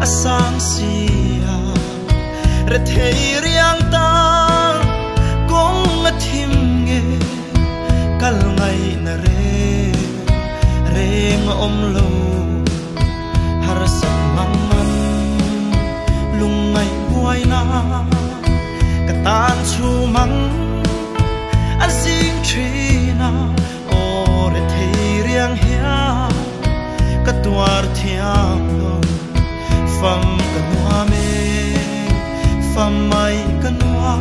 sang sia re thei riang ta kong a thim nge kal ngai na re om lo har sam man lung ngai buai na ka tan chu man an sing trina o re thei riang hia ka tuar thiam lo fam ka noa me fam mai ka noa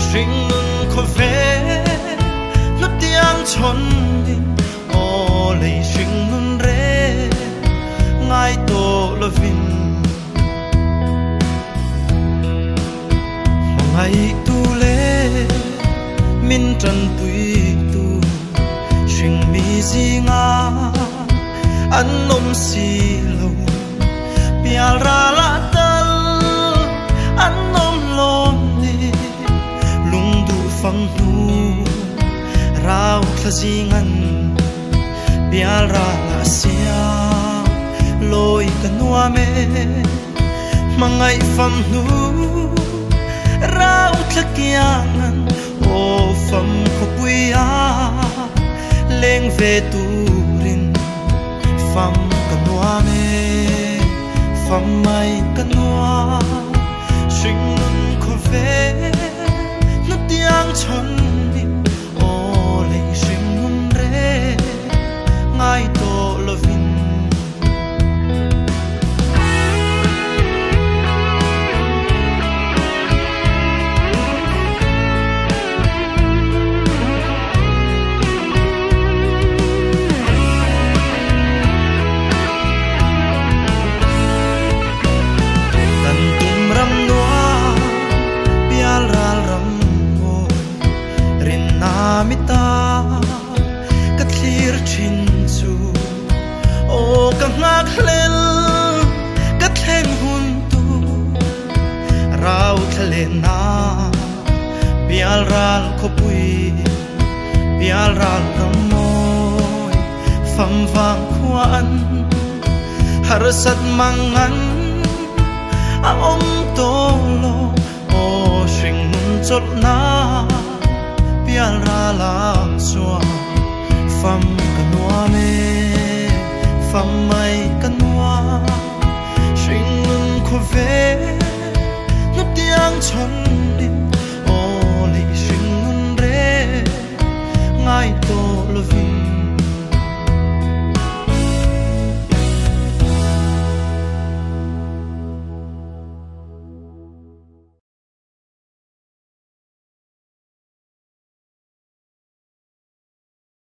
string nun kho ve nu tiang chon din o lei string nun re ngai to lo vin ngai tu le min tran pui tu string mi zinga an nom si lo pial ra la tal an nom lom ni lung du fang nu rau thla zingan pial ra la sia loi ka nuam me mangai fam nu rau thla kiangan o fam kho puya leng ve tu rin fam ka nuam me fam mai ka nuam string nun kho ve nu tiang chon ni o lei string nun re ngai to lovin mita ka thlir thin chu o ka ngak hlel ka thleng hun tu rau thle na pial ral kho pui pial ral ramoi fam wang khuan har sat mangan a om to lo o shing nun chot na pial ra lang xua fam ka noa me fam mai ka noa string nun kho ve nu tiang chon